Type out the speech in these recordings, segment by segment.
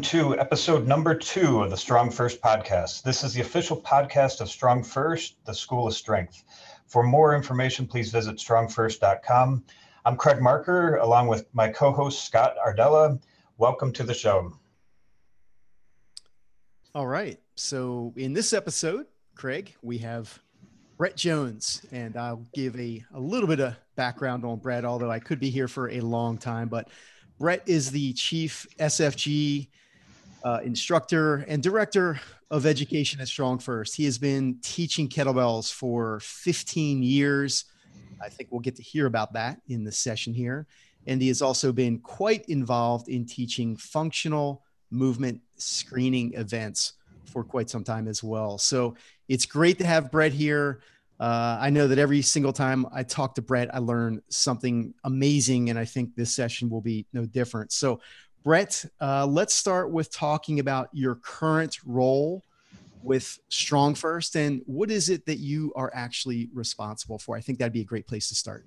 to episode number 2 of the StrongFirst podcast. This is the official podcast of StrongFirst, the School of Strength. For more information, please visit strongfirst.com. I'm Craig Marker, along with my co-host Scott Iardella. Welcome to the show. All right. So in this episode, Craig, we have Brett Jones, and I'll give a little bit of background on Brett, although I could be here for a long time. But Brett is the chief SFG instructor and director of education at StrongFirst. He has been teaching kettlebells for 15 years. I think we'll get to hear about that in the session here. And he has also been quite involved in teaching functional movement screening events for quite some time as well. So it's great to have Brett here. I know that every single time I talk to Brett, I learn something amazing, and I think this session will be no different. So Brett, let's start with talking about your current role with StrongFirst, and what is it that you are actually responsible for? I think that'd be a great place to start.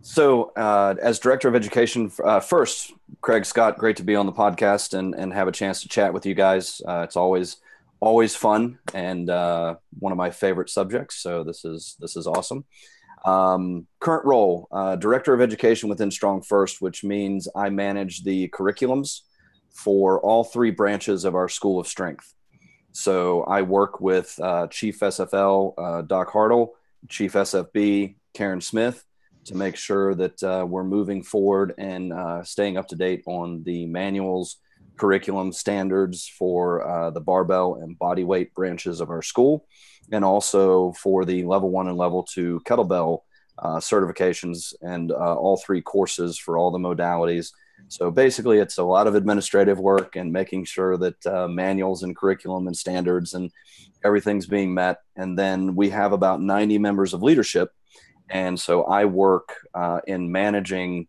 So as Director of Education, first, Craig, Scott, great to be on the podcast and have a chance to chat with you guys. It's always fun and one of my favorite subjects. So this is awesome. Current role, Director of Education within StrongFirst, which means I manage the curriculums for all 3 branches of our School of Strength. So I work with Chief SFL, Doc Hartle, Chief SFB, Karen Smith, to make sure that we're moving forward and staying up to date on the manuals, curriculum standards for the barbell and bodyweight branches of our school, and also for the level 1 and level 2 kettlebell certifications and all 3 courses for all the modalities. So basically it's a lot of administrative work and making sure that manuals and curriculum and standards and everything's being met. And then we have about 90 members of leadership. And so I work in managing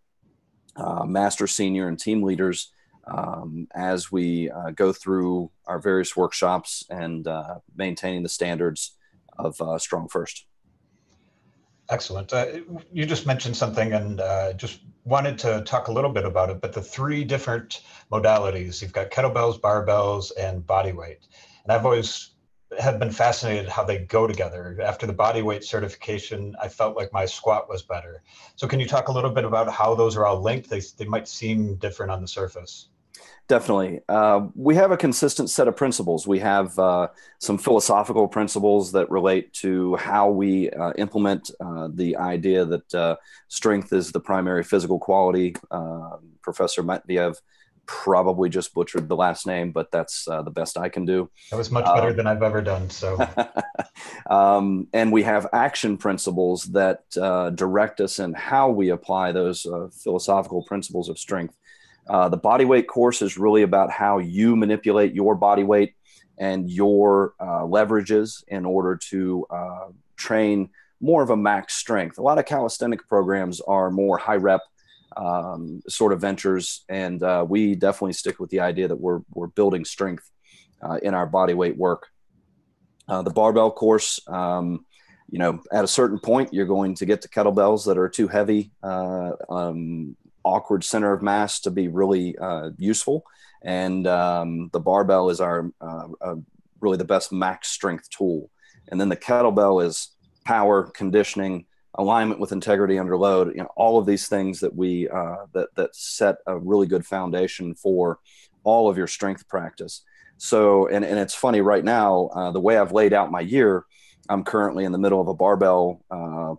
master, senior, and team leaders as we go through our various workshops and maintaining the standards of StrongFirst. Excellent. You just mentioned something and just wanted to talk a little bit about it, but the 3 different modalities, you've got kettlebells, barbells, and bodyweight. And I've always have been fascinated how they go together. After the bodyweight certification, I felt like my squat was better. So can you talk a little bit about how those are all linked? They might seem different on the surface. Definitely. We have a consistent set of principles. We have some philosophical principles that relate to how we implement the idea that strength is the primary physical quality. Professor Matviev probably just butchered the last name, but that's the best I can do. That was much better than I've ever done. So, and we have action principles that direct us in how we apply those philosophical principles of strength. The bodyweight course is really about how you manipulate your body weight and your leverages in order to train more of a max strength. A lot of calisthenic programs are more high rep sort of ventures, and we definitely stick with the idea that we're building strength in our bodyweight work. The barbell course, at a certain point, you're going to get to kettlebells that are too heavy, awkward center of mass to be really useful. And the barbell is our really the best max strength tool. And then the kettlebell is power, conditioning, alignment with integrity under load, all of these things that we that set a really good foundation for all of your strength practice. So, and it's funny right now, the way I've laid out my year, I'm currently in the middle of a barbell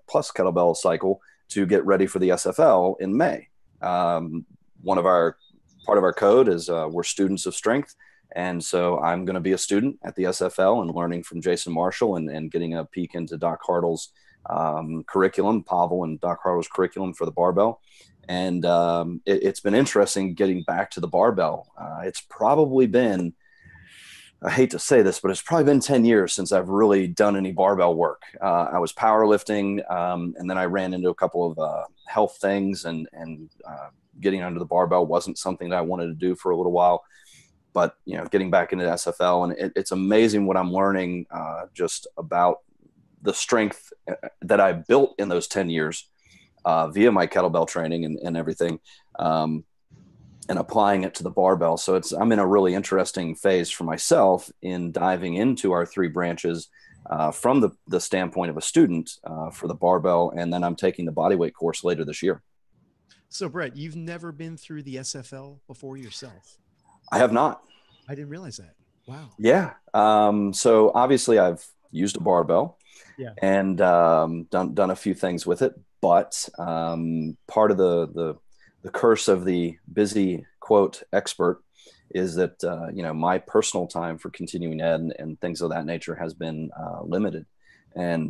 plus kettlebell cycle to get ready for the SFL in May. Part of our code is we're students of strength. And so I'm going to be a student at the SFL and learning from Jason Marshall and getting a peek into Doc Hartle's curriculum, Pavel and Doc Hartle's curriculum for the barbell. And it's been interesting getting back to the barbell. It's probably been, I hate to say this, but it's probably been 10 years since I've really done any barbell work. I was powerlifting, and then I ran into a couple of health things, and getting under the barbell wasn't something that I wanted to do for a little while. But, getting back into SFL, and it's amazing what I'm learning just about the strength that I built in those 10 years via my kettlebell training and everything. and applying it to the barbell. So I'm in a really interesting phase for myself in diving into our three branches from the standpoint of a student for the barbell. And then I'm taking the bodyweight course later this year. So Brett, you've never been through the SFL before yourself? I have not. I didn't realize that. Wow. Yeah. So obviously I've used a barbell and done a few things with it, but part of the curse of the busy quote expert is that, my personal time for continuing ed and things of that nature has been limited, and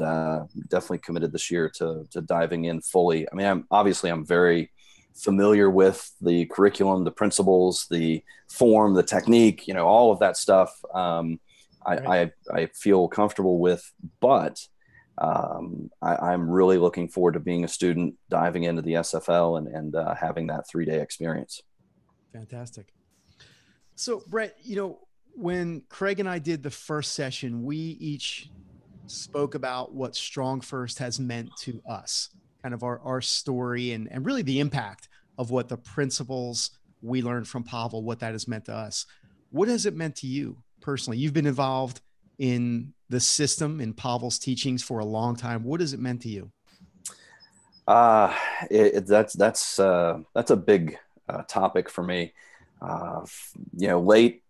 definitely committed this year to diving in fully. I mean, I'm very familiar with the curriculum, the principles, the form, the technique, all of that stuff. I feel comfortable with, but I'm really looking forward to being a student, diving into the SFL and having that 3-day experience. Fantastic. So Brett, when Craig and I did the first session, we each spoke about what StrongFirst has meant to us, kind of our story and really the impact of what the principles we learned from Pavel, what that has meant to us. What has it meant to you personally? You've been involved in the system, in Pavel's teachings for a long time. What has it meant to you? That's a big topic for me. Late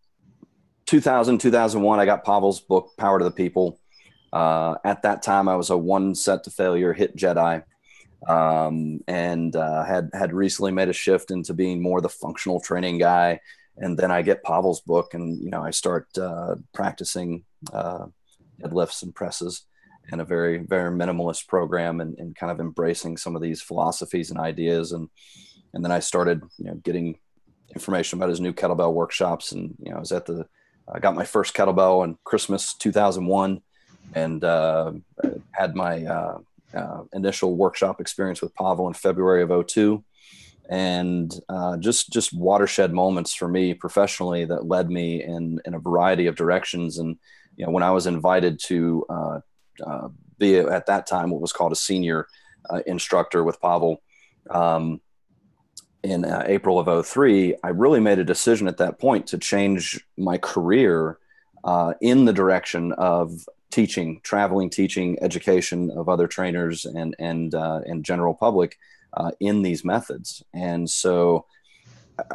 2001, I got Pavel's book, Power to the People. At that time, I was a one set to failure hit Jedi, and had recently made a shift into being more the functional training guy. And then I get Pavel's book, and I start practicing deadlifts and presses in a very, very minimalist program, and kind of embracing some of these philosophies and ideas. And then I started, getting information about his new kettlebell workshops. And I got my first kettlebell on Christmas 2001, and had my initial workshop experience with Pavel in February of 2002. And just watershed moments for me professionally that led me in a variety of directions. And when I was invited to be at that time what was called a senior instructor with Pavel in April of 2003, I really made a decision at that point to change my career in the direction of teaching, traveling, teaching, education of other trainers and general public in these methods. And so,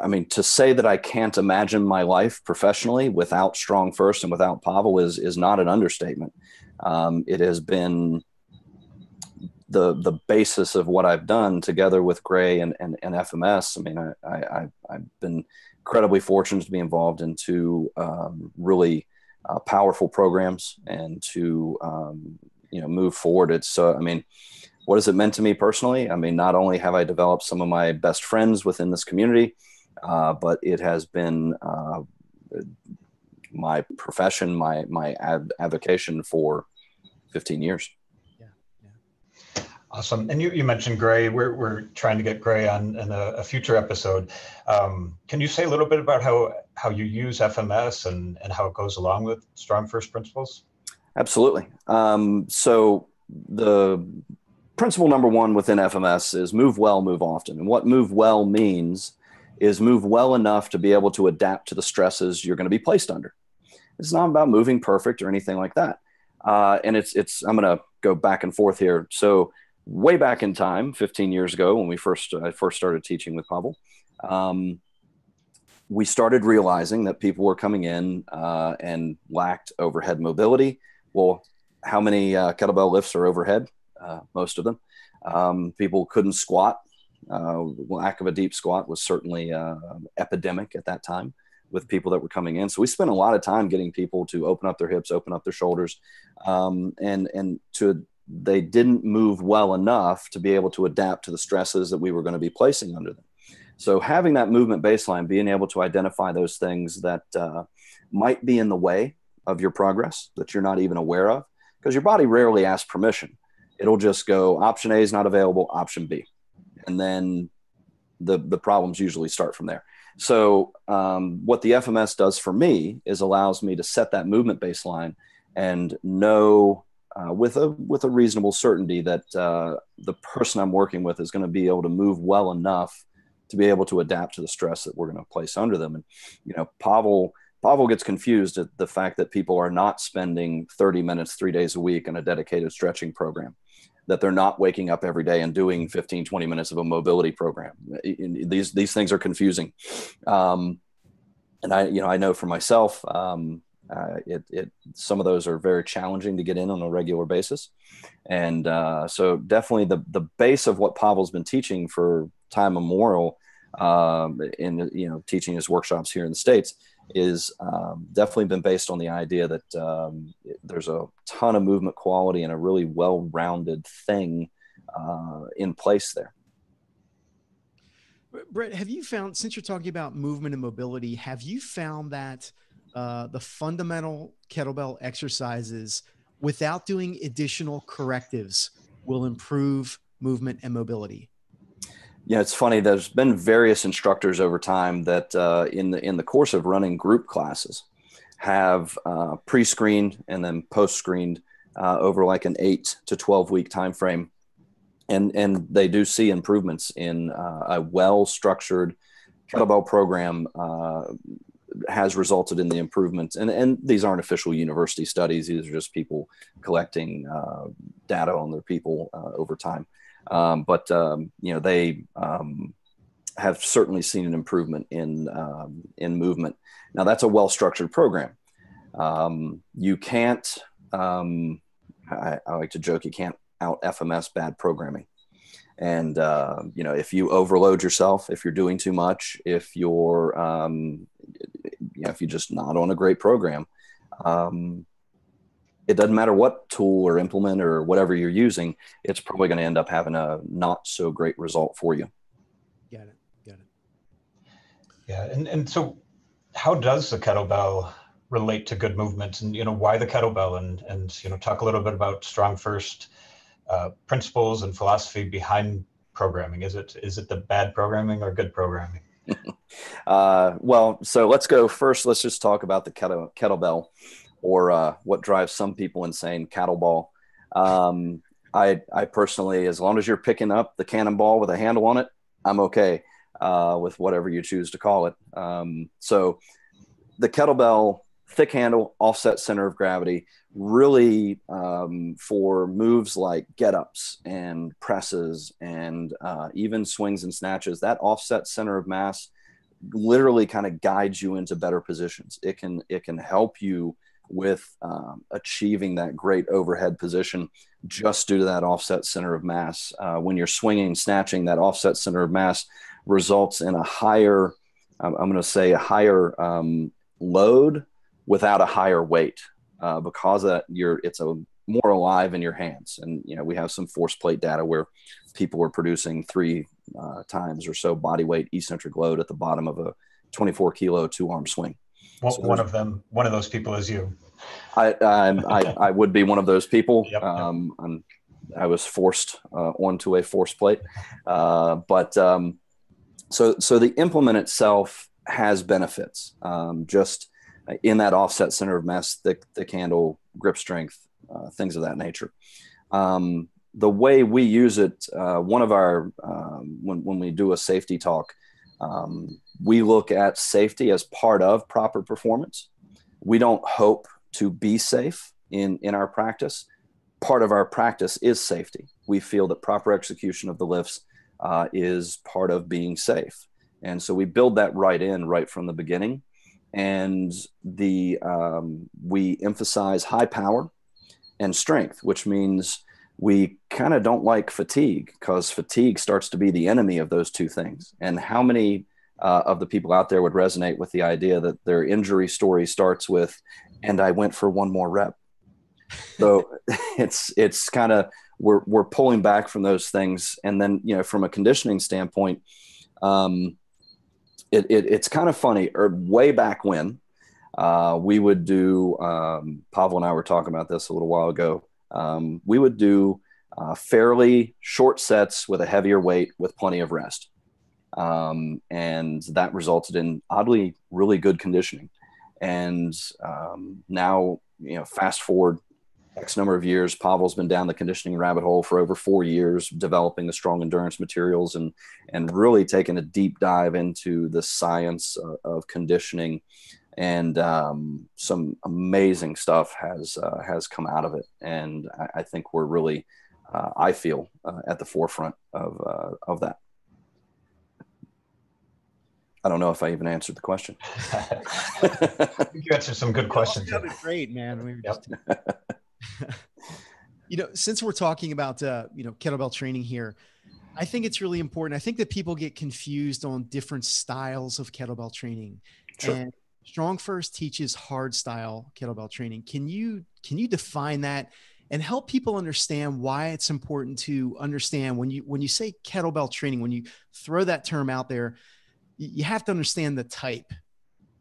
I mean, to say that I can't imagine my life professionally without StrongFirst and without Pavel is not an understatement. It has been the basis of what I've done together with Gray and FMS. I mean, I've been incredibly fortunate to be involved in two really powerful programs and to move forward. I mean, what has it meant to me personally? I mean, not only have I developed some of my best friends within this community, but it has been my profession, my avocation for 15 years. Yeah. Awesome. And you mentioned Gray. We're trying to get Gray on in a future episode. Can you say a little bit about how you use FMS and how it goes along with StrongFirst principles? Absolutely. So the principle number one within FMS is move well, move often. And what move well means is move well enough to be able to adapt to the stresses you're going to be placed under. It's not about moving perfect or anything like that. And I'm going to go back and forth here. So way back in time, 15 years ago, when I first started teaching with Pavel, we started realizing that people were coming in and lacked overhead mobility. Well, how many kettlebell lifts are overhead? Most of them. People couldn't squat. Lack of a deep squat was certainly epidemic at that time with people that were coming in. So we spent a lot of time getting people to open up their hips, open up their shoulders, they didn't move well enough to be able to adapt to the stresses that we were going to be placing under them. So having that movement baseline, being able to identify those things that might be in the way of your progress that you're not even aware of, because your body rarely asks permission. It'll just go, option A is not available, option B. And then the problems usually start from there. So what the FMS does for me is allows me to set that movement baseline and know with a reasonable certainty that the person I'm working with is going to be able to move well enough to be able to adapt to the stress that we're going to place under them. And, Pavel gets confused at the fact that people are not spending 30 minutes, 3 days a week in a dedicated stretching program, that they're not waking up every day and doing 15, 20 minutes of a mobility program. These things are confusing. And I know for myself, some of those are very challenging to get in on a regular basis. And so definitely the base of what Pavel's been teaching for time immemorial, in teaching his workshops here in the States, is definitely been based on the idea that there's a ton of movement quality and a really well-rounded thing in place there. Brett, have you found, since you're talking about movement and mobility, have you found that the fundamental kettlebell exercises, without doing additional correctives, will improve movement and mobility? Yeah, it's funny. There's been various instructors over time that in the course of running group classes have pre-screened and then post-screened over like an 8 to 12 week time frame. And they do see improvements in a well-structured kettlebell program has resulted in the improvements. And these aren't official university studies. These are just people collecting data on their people over time. But they have certainly seen an improvement in movement. Now, that's a well-structured program. You can't, I like to joke, you can't out FMS bad programming. And, if you overload yourself, if you're doing too much, if you're, if you're just not on a great program, it doesn't matter what tool or implement or whatever you're using, it's probably going to end up having a not so great result for you. Got it. Yeah. And so how does the kettlebell relate to good movement, and, why the kettlebell, and talk a little bit about StrongFirst principles and philosophy behind programming. Is it the bad programming or good programming? Well, so let's go first. Let's just talk about the kettlebell, or what drives some people insane, cattleball. I personally, as long as you're picking up the cannonball with a handle on it, I'm okay with whatever you choose to call it. So the kettlebell, thick handle, offset center of gravity, really for moves like get-ups and presses and even swings and snatches, that offset center of mass literally kind of guides you into better positions. It can help you with achieving that great overhead position just due to that offset center of mass. When you're swinging and snatching, that offset center of mass results in a higher, I'm going to say a higher load without a higher weight, because of that it's more alive in your hands. And, we have some force plate data where people are producing 3 times or so body weight eccentric load at the bottom of a 24 kilo 2-arm swing. Well, so one of those people is you. I would be one of those people. Yep. I was forced onto a force plate, but so the implement itself has benefits, just in that offset center of mass, thick handle, grip strength, things of that nature. The way we use it, one of our when we do a safety talk, we look at safety as part of proper performance. We don't hope to be safe in our practice. Part of our practice is safety. We feel that proper execution of the lifts is part of being safe. And so we build that right from the beginning. And we emphasize high power and strength, which means we kind of don't like fatigue, because fatigue starts to be the enemy of those two things. And how many of the people out there would resonate with the idea that their injury story starts with, and I went for one more rep? So it's kind of, we're pulling back from those things. And then, from a conditioning standpoint, it's kind of funny, or way back when we would do, Pavel and I were talking about this a little while ago. We would do fairly short sets with a heavier weight with plenty of rest. And that resulted in oddly really good conditioning. And now, fast forward X number of years. Pavel's been down the conditioning rabbit hole for over 4 years, developing the strong endurance materials and really taking a deep dive into the science of conditioning. And some amazing stuff has come out of it. And I think we're really, I feel, at the forefront of that. I don't know if I even answered the question. I think you answered some good questions. That was great, man. We were Yep. Since we're talking about, kettlebell training here, I think it's really important. I think that people get confused on different styles of kettlebell training. Sure. And StrongFirst teaches hard style kettlebell training. Can you define that and help people understand why it's important to understand when you say kettlebell training, when you throw that term out there, you have to understand the type,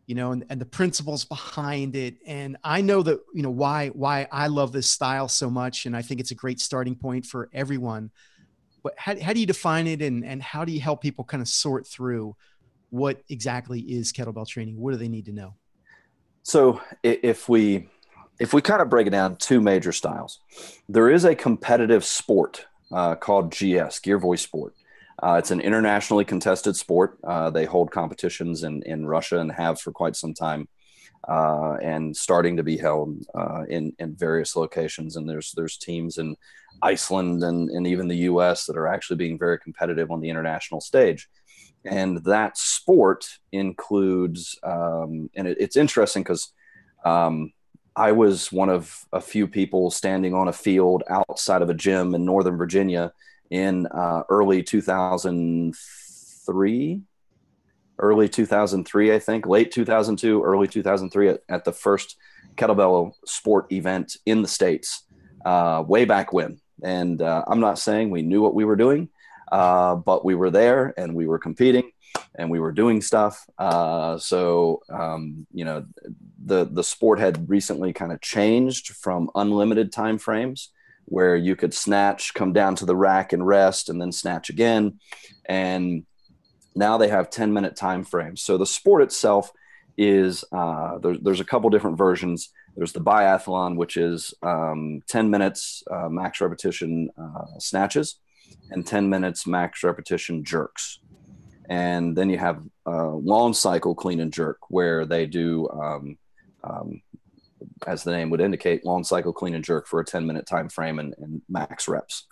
and the principles behind it. And I know that, why I love this style so much. And I think it's a great starting point for everyone. But how do you define it, and how do you help people kind of sort through what exactly is kettlebell training? What do they need to know? So if we kind of break it down, two major styles, there is a competitive sport called GS, Gear Voice Sport. It's an internationally contested sport. They hold competitions in Russia and have for quite some time, and starting to be held in various locations. And there's teams in Iceland and even the US that are actually being very competitive on the international stage. And that sport includes, and it's interesting because I was one of a few people standing on a field outside of a gym in Northern Virginia in early 2003, I think, late 2002, early 2003 at the first kettlebell sport event in the States, way back when. And I'm not saying we knew what we were doing, but we were there and we were competing and we were doing stuff. The sport had recently kind of changed from unlimited time frames, where you could snatch, come down to the rack and rest, and then snatch again. And now they have 10-minute time frames. So the sport itself is, there's a couple different versions. There's the biathlon, which is 10 minutes max repetition snatches and 10 minutes max repetition jerks. And then you have long cycle clean and jerk, where they do, as the name would indicate, long cycle clean and jerk for a 10-minute time frame and max reps.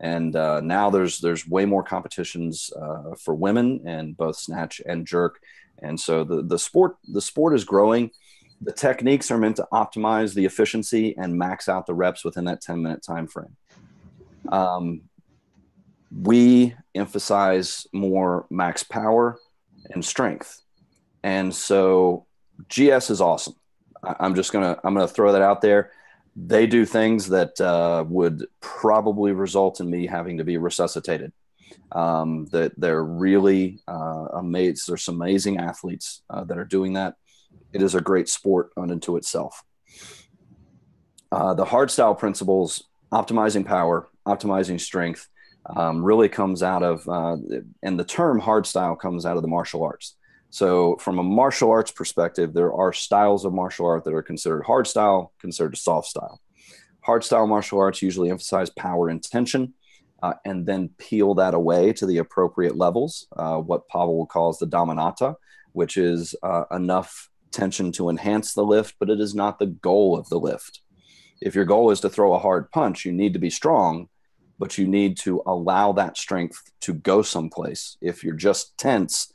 And now there's way more competitions for women and both snatch and jerk. And so the sport is growing. The techniques are meant to optimize the efficiency and max out the reps within that 10-minute time frame. We emphasize more max power and strength. And so GS is awesome. I'm gonna throw that out there. They do things that would probably result in me having to be resuscitated. That they're really amazing. There's some amazing athletes that are doing that. It is a great sport unto itself. The hard style principles, optimizing power, optimizing strength, really comes out of, and the term hard style comes out of the martial arts. So from a martial arts perspective, there are styles of martial art that are considered hard style, considered soft style. Hard style martial arts usually emphasize power and tension, and then peel that away to the appropriate levels, what Pavel calls the dominata, which is enough tension to enhance the lift, but it is not the goal of the lift. If your goal is to throw a hard punch, you need to be strong, but you need to allow that strength to go someplace. If you're just tense,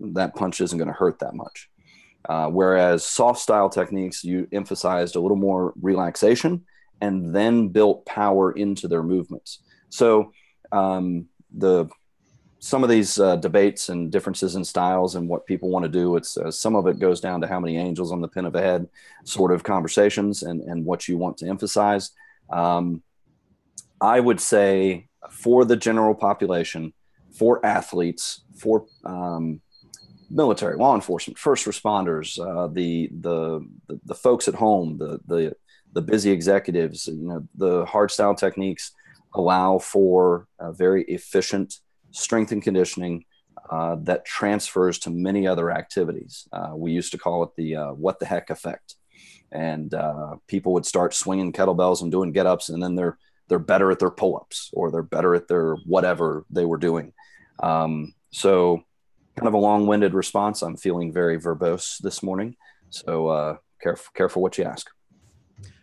that punch isn't going to hurt that much. Whereas soft style techniques, you emphasized a little more relaxation and then built power into their movements. So some of these debates and differences in styles and what people want to do, it's some of it goes down to how many angels on the pin of a head sort of conversations and what you want to emphasize. I would say for the general population, for athletes, for military, law enforcement, first responders, the folks at home, the busy executives, the hard style techniques allow for a very efficient strength and conditioning that transfers to many other activities. We used to call it the what the heck effect. and people would start swinging kettlebells and doing get-ups, and then they're better at their pull-ups, or they're better at their whatever they were doing. So kind of a long-winded response. I'm feeling very verbose this morning, so careful what you ask.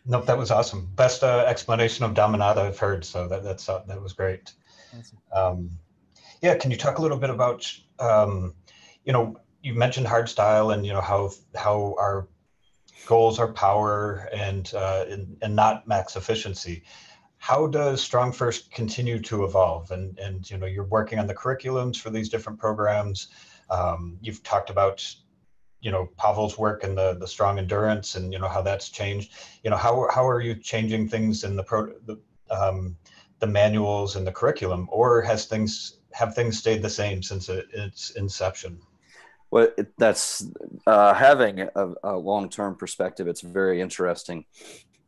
Nope, that was awesome. Best explanation of Dominata I've heard. So that was great. Awesome. Yeah, can you talk a little bit about, you mentioned hard style, and how our goals are power and not max efficiency. How does StrongFirst continue to evolve? And you're working on the curriculums for these different programs. You've talked about Pavel's work and the strong endurance, and how that's changed. How are you changing things in the manuals and the curriculum, or have things stayed the same since its inception? Well, that's having a long-term perspective. It's very interesting.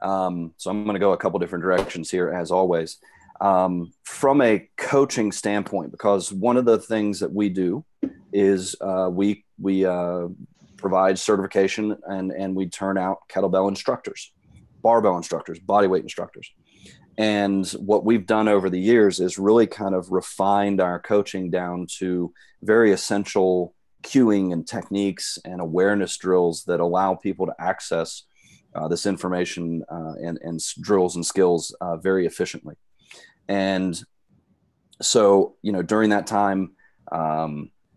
So I'm going to go a couple different directions here, as always. From a coaching standpoint, because one of the things that we do is we provide certification, and we turn out kettlebell instructors, barbell instructors, bodyweight instructors. And what we've done over the years is really kind of refined our coaching down to very essential cueing and techniques and awareness drills that allow people to access this information and drills and skills very efficiently. And so, during that time,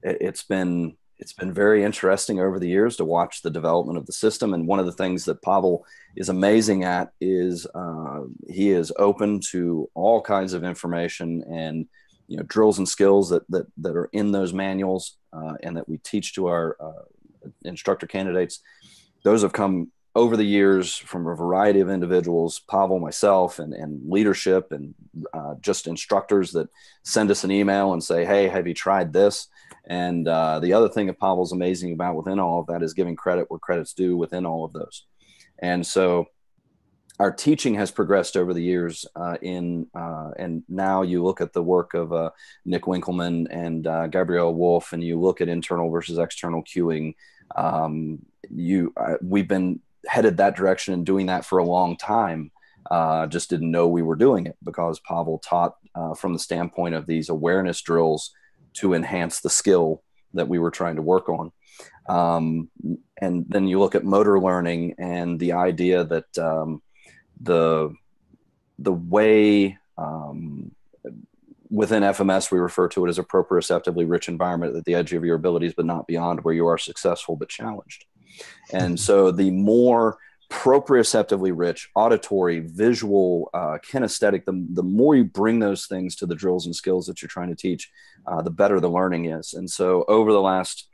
it's been very interesting over the years to watch the development of the system. And one of the things that Pavel is amazing at is he is open to all kinds of information and drills and skills that are in those manuals and that we teach to our instructor candidates. Those have come over the years from a variety of individuals, Pavel, myself, and leadership, and just instructors that send us an email and say, hey, have you tried this? And the other thing that Pavel's amazing about within all of that is giving credit where credit's due within all of those. And so our teaching has progressed over the years and now you look at the work of Nick Winkelman and Gabrielle Wolf, and you look at internal versus external cueing. We've been headed that direction and doing that for a long time. Just didn't know we were doing it because Pavel taught from the standpoint of these awareness drills to enhance the skill that we were trying to work on. And then you look at motor learning and the idea that the way within FMS, we refer to it as a proprioceptively rich environment at the edge of your abilities, but not beyond, where you are successful but challenged. And so the more proprioceptively rich, auditory, visual, kinesthetic, the more you bring those things to the drills and skills that you're trying to teach, the better the learning is. And so over the last,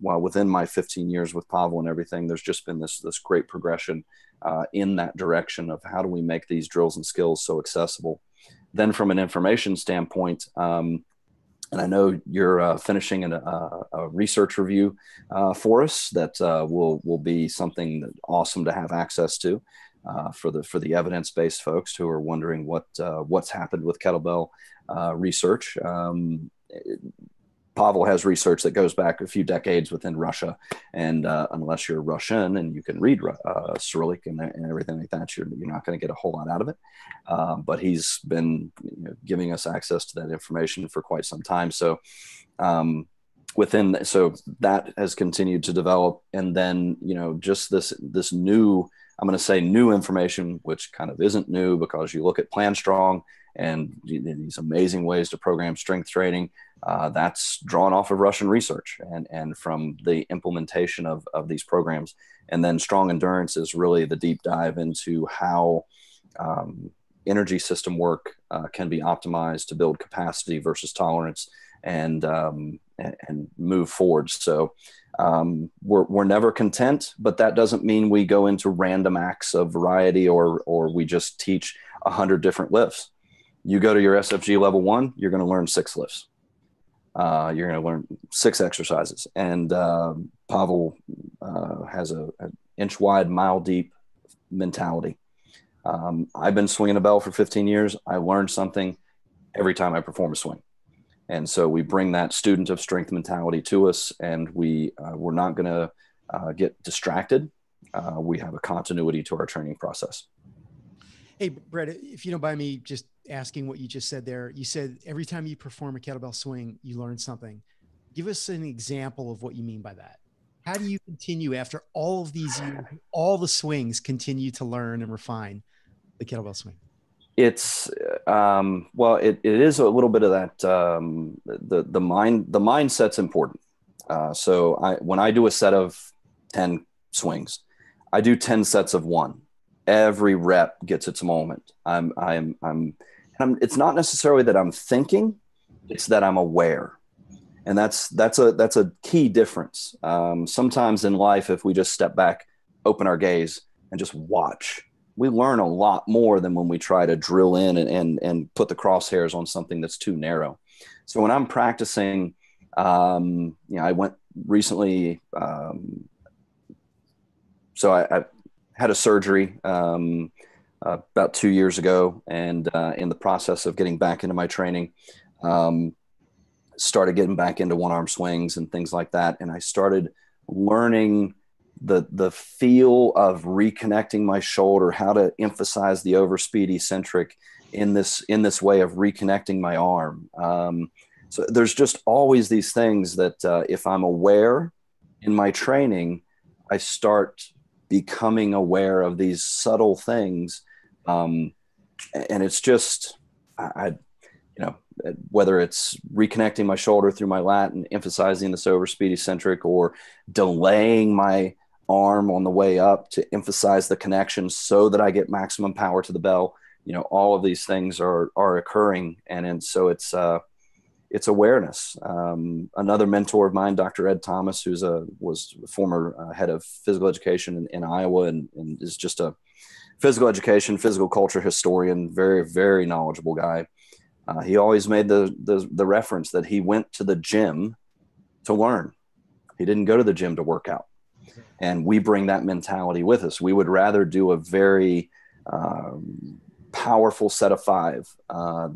within my 15 years with Pavel and everything, there's just been this great progression in that direction of how do we make these drills and skills so accessible. Then from an information standpoint, and I know you're finishing a research review for us that will be something that awesome to have access to for the evidence-based folks who are wondering what's happened with kettlebell research. Pavel has research that goes back a few decades within Russia, and unless you're Russian and you can read Cyrillic and everything like that, you're not going to get a whole lot out of it. But he's been giving us access to that information for quite some time. So so that has continued to develop, and then just this new, I'm going to say new information, which kind of isn't new because you look at Plan Strong and these amazing ways to program strength training. That's drawn off of Russian research and from the implementation of these programs. And then Strong Endurance is really the deep dive into how energy system work can be optimized to build capacity versus tolerance and move forward. So we're never content, but that doesn't mean we go into random acts of variety or we just teach 100 different lifts. You go to your SFG level 1, you're going to learn 6 lifts. You're going to learn 6 exercises. And Pavel has an inch wide, mile deep mentality. I've been swinging a bell for 15 years. I learned something every time I perform a swing. And so we bring that student of strength mentality to us, and we're not going to get distracted we have a continuity to our training process. Hey, Brett, if you don't mind me just asking what you just said there, you said every time you perform a kettlebell swing, you learn something. Give us an example of what you mean by that. How do you continue after all of these years, all the swings, continue to learn and refine the kettlebell swing? It's well, it is a little bit of that. The mindset's important. So when I do a set of 10 swings, I do 10 sets of one. Every rep gets its moment. It's not necessarily that I'm thinking, it's that I'm aware. And that's a key difference. Sometimes in life, if we just step back, open our gaze and just watch, we learn a lot more than when we try to drill in and put the crosshairs on something that's too narrow. So when I'm practicing, I went recently, so I had a surgery about 2 years ago, and in the process of getting back into my training, started getting back into one-arm swings and things like that. And I started learning the feel of reconnecting my shoulder, how to emphasize the overspeed eccentric in this way of reconnecting my arm. So there's just always these things that if I'm aware in my training, I start becoming aware of these subtle things. And it's just, whether it's reconnecting my shoulder through my lat and emphasizing this overspeed eccentric, or delaying my arm on the way up to emphasize the connection so that I get maximum power to the bell, all of these things are occurring. And so it's awareness. Another mentor of mine, Dr. Ed Thomas, was a former head of physical education in Iowa, and is just a physical education, physical culture historian, very, very knowledgeable guy. He always made the reference that he went to the gym to learn. He didn't go to the gym to work out. And we bring that mentality with us. We would rather do a very powerful set of 5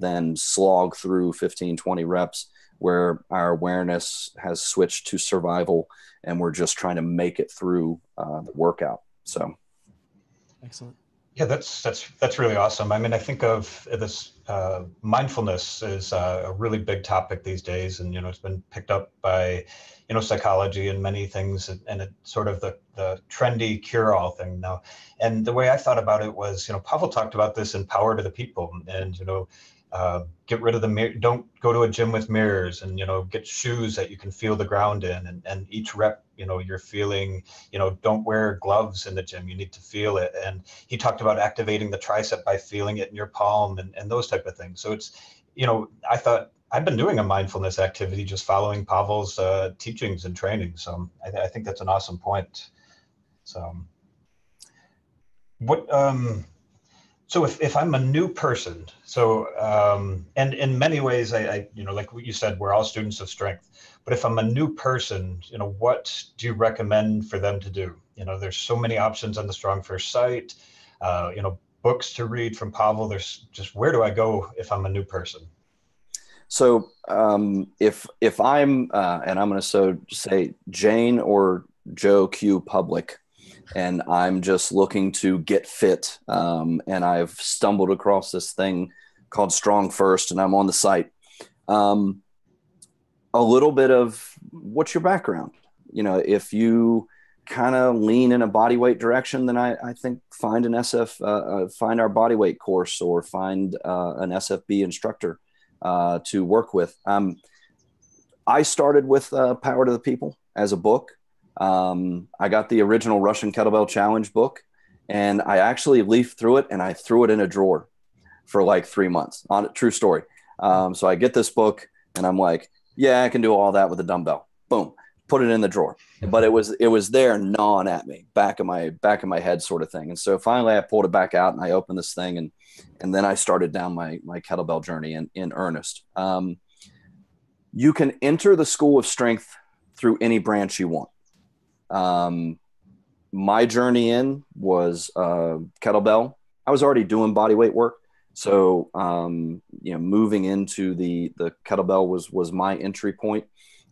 than slog through 15, 20 reps where our awareness has switched to survival and we're just trying to make it through the workout. So. Excellent. Yeah, that's really awesome. I mean, I think of this mindfulness is a really big topic these days, and it's been picked up by psychology and many things, and it's sort of the trendy cure-all thing now. And the way I thought about it was, Pavel talked about this in Power to the People, and get rid of the mirror. Don't go to a gym with mirrors, and get shoes that you can feel the ground in, and each rep, you're feeling. Don't wear gloves in the gym. You need to feel it. And he talked about activating the tricep by feeling it in your palm, and those type of things. So it's, I thought I've been doing a mindfulness activity just following Pavel's teachings and training. So I think that's an awesome point. So what? So if I'm a new person, and in many ways, I like what you said, we're all students of strength. But if I'm a new person, what do you recommend for them to do? There's so many options on the StrongFirst site, books to read from Pavel. There's just, where do I go if I'm a new person? So if I'm, and I'm going to say Jane or Joe Q Public, and I'm just looking to get fit, and I've stumbled across this thing called StrongFirst, and I'm on the site. A little bit of what's your background? If you kind of lean in a bodyweight direction, then I think find an find our bodyweight course, or find an SFB instructor to work with. I started with Power to the People as a book. I got the original Russian Kettlebell Challenge book, and I actually leafed through it and I threw it in a drawer for like 3 months. True story. So I get this book and I'm like, yeah, I can do all that with a dumbbell. Boom, put it in the drawer. But it was there gnawing at me, back of my head sort of thing. And so finally I pulled it back out and I opened this thing, and then I started down my kettlebell journey in earnest. You can enter the School of Strength through any branch you want. My journey in was kettlebell. I was already doing bodyweight work. So, moving into the kettlebell was my entry point.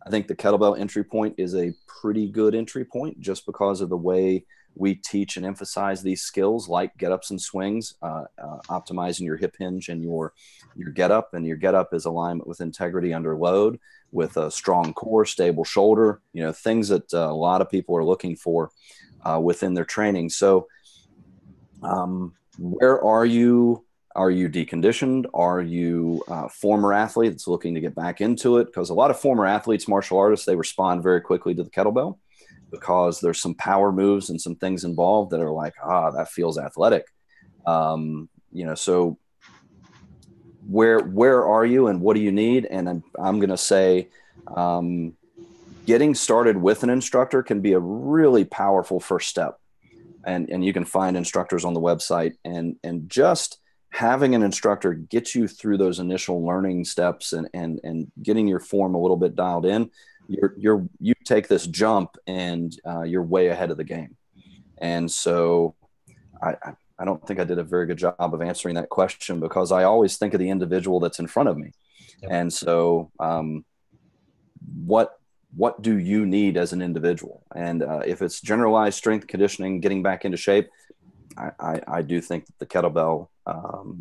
I think the kettlebell entry point is a pretty good entry point just because of the way we teach and emphasize these skills like get-ups and swings, optimizing your hip hinge and your get-up. And your get-up is alignment with integrity under load, with a strong core, stable shoulder, things that a lot of people are looking for within their training. So where are you? Are you deconditioned? Are you a former athlete that's looking to get back into it? Because a lot of former athletes, martial artists, they respond very quickly to the kettlebell because there's some power moves and some things involved that are like, that feels athletic. So where are you and what do you need? And I'm going to say getting started with an instructor can be a really powerful first step. And you can find instructors on the website, and just having an instructor get you through those initial learning steps and getting your form a little bit dialed in, you take this jump and you're way ahead of the game. And so I don't think I did a very good job of answering that question, because I always think of the individual that's in front of me. Yep. And so what do you need as an individual? And if it's generalized strength conditioning, getting back into shape, I do think that the kettlebell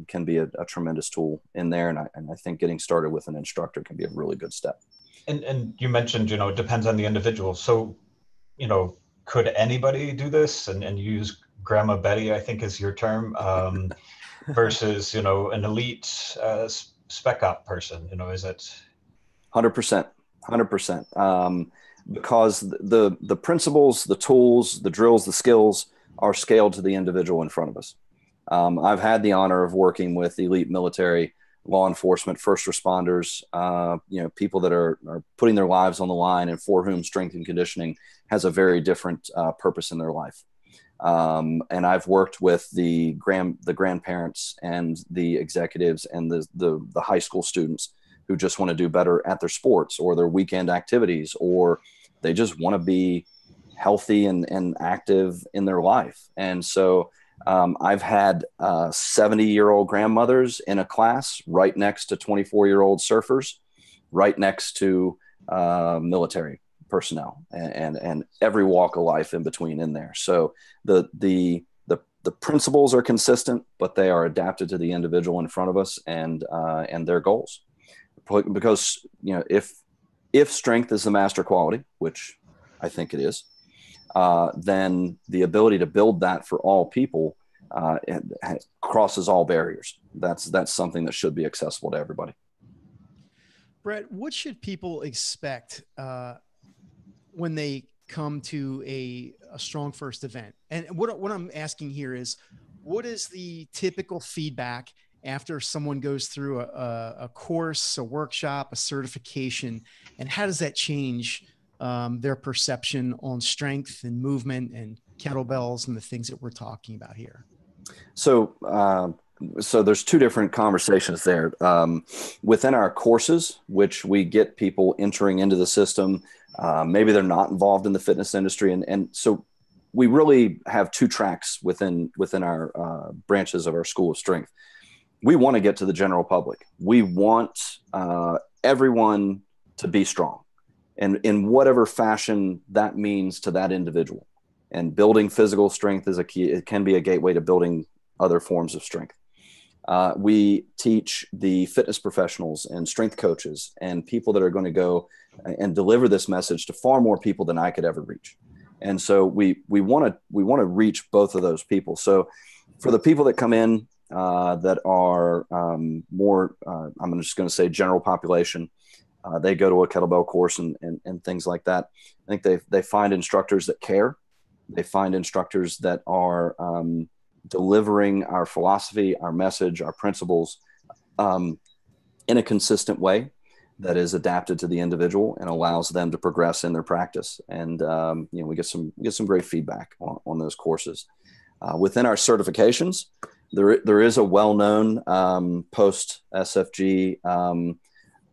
can be a tremendous tool in there. And I think getting started with an instructor can be a really good step. And you mentioned, it depends on the individual. So, could anybody do this and use Grandma Betty, I think is your term, versus, an elite spec op person, is it? 100%. 100%. Because the principles, the tools, the drills, the skills are scaled to the individual in front of us. I've had the honor of working with elite military, law enforcement, first responders, people that are putting their lives on the line and for whom strength and conditioning has a very different purpose in their life. And I've worked with the grandparents and the executives and the high school students who just want to do better at their sports or their weekend activities, or they just want to be healthy and active in their life. And so I've had 70-year-old grandmothers in a class right next to 24-year-old surfers, right next to military personnel, and every walk of life in between in there. So the principles are consistent, but they are adapted to the individual in front of us and their goals. Because if strength is the master quality, which I think it is, then the ability to build that for all people crosses all barriers. That's something that should be accessible to everybody. Brett, what should people expect when they come to a StrongFirst event? And what I'm asking here is, what is the typical feedback after someone goes through a course, a workshop, a certification, and how does that change their perception on strength and movement and kettlebells and the things that we're talking about here? So there's two different conversations there. Within our courses, which we get people entering into the system, maybe they're not involved in the fitness industry. And so we really have two tracks within our branches of our School of Strength. We want to get to the general public. We want everyone to be strong, and in whatever fashion that means to that individual. And building physical strength is a key. It can be a gateway to building other forms of strength. We teach the fitness professionals and strength coaches and people that are going to go and deliver this message to far more people than I could ever reach. And so we want to reach both of those people. So for the people that come in that are more, I'm just going to say general population, they go to a kettlebell course and things like that. I think they find instructors that care. They find instructors that are delivering our philosophy, our message, our principles in a consistent way that is adapted to the individual and allows them to progress in their practice. And we get some great feedback on those courses. Within our certifications, there is a well-known post SFG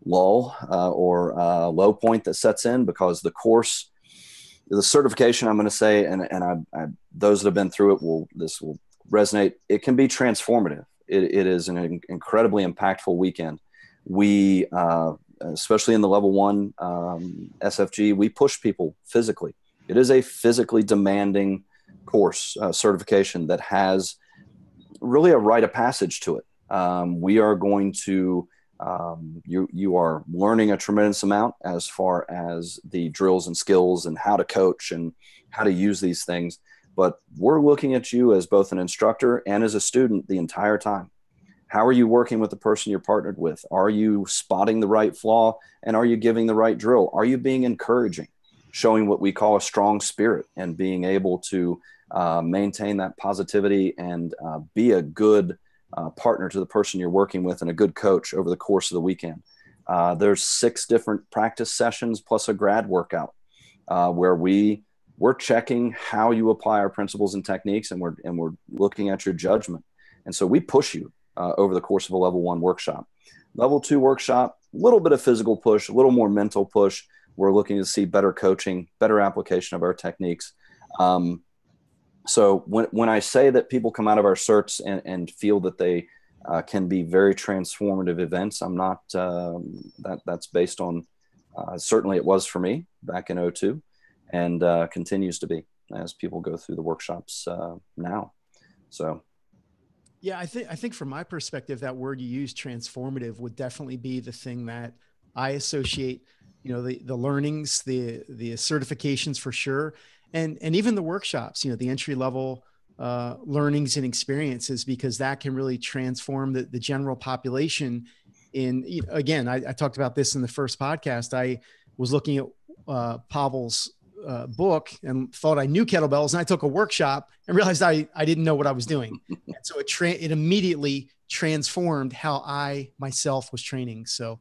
lull or low point that sets in, because the certification, I'm going to say, and those that have been through it this will resonate. It can be transformative. It is an incredibly impactful weekend. We especially in the level 1 SFG, we push people physically. It is a physically demanding course certification that has really a rite of passage to it. We are going to, you are learning a tremendous amount as far as the drills and skills and how to coach and how to use these things. But we're looking at you as both an instructor and as a student the entire time. How are you working with the person you're partnered with? Are you spotting the right flaw? And are you giving the right drill? Are you being encouraging, showing what we call a strong spirit, and being able to maintain that positivity and be a good partner to the person you're working with and a good coach over the course of the weekend? There's 6 different practice sessions plus a grad workout where we're checking how you apply our principles and techniques, and we're looking at your judgment. And so we push you over the course of a level 1 workshop. Level 2 workshop, a little bit of physical push, a little more mental push. We're looking to see better coaching, better application of our techniques. So when I say that people come out of our certs and feel that they can be very transformative events, I'm not, that's based on, certainly it was for me back in 2002, and continues to be as people go through the workshops now. So. Yeah, I think from my perspective, that word you use, transformative, would definitely be the thing that I associate, the learnings, the certifications for sure. And even the workshops, the entry level learnings and experiences, because that can really transform the general population. Again, I talked about this in the first podcast. I was looking at Pavel's book and thought I knew kettlebells, and I took a workshop and realized I didn't know what I was doing. And so it immediately transformed how I myself was training. So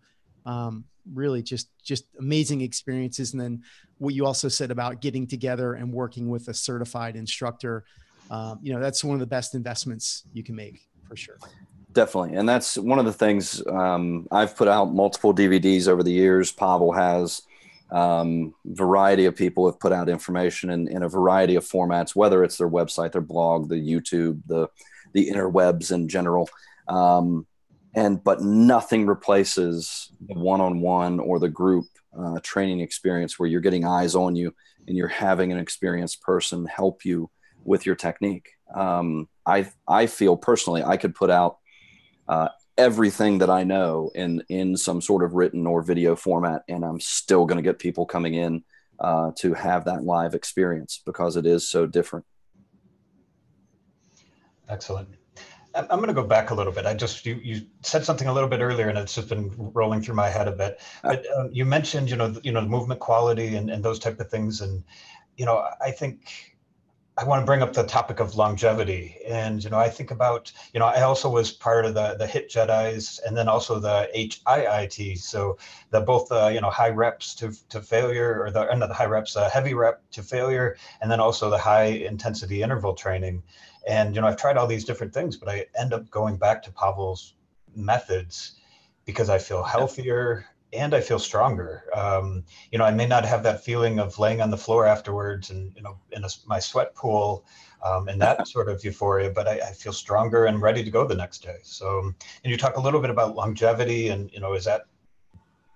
really just amazing experiences. And then what you also said about getting together and working with a certified instructor, that's one of the best investments you can make, for sure. Definitely. And that's one of the things. I've put out multiple DVDs over the years. Pavel has. Variety of people have put out information in a variety of formats, whether it's their website, their blog, the YouTube, the interwebs in general. But nothing replaces the one-on-one or the group training experience where you're getting eyes on you and you're having an experienced person help you with your technique. I feel personally I could put out everything that I know in some sort of written or video format, and I'm still going to get people coming in to have that live experience because it is so different. Excellent. I'm going to go back a little bit. You said something a little bit earlier, and it's just been rolling through my head a bit. But you mentioned, the movement quality and those type of things, and I think I want to bring up the topic of longevity. And, I think about, I also was part of the HIT Jedis and then also the HIIT. So both high reps to failure, or not the high reps, heavy rep to failure, and then also the high intensity interval training. And, I've tried all these different things, but I end up going back to Pavel's methods because I feel healthier and I feel stronger. I may not have that feeling of laying on the floor afterwards and, in my sweat pool and that sort of euphoria, but I feel stronger and ready to go the next day. So, and you talk a little bit about longevity and, is that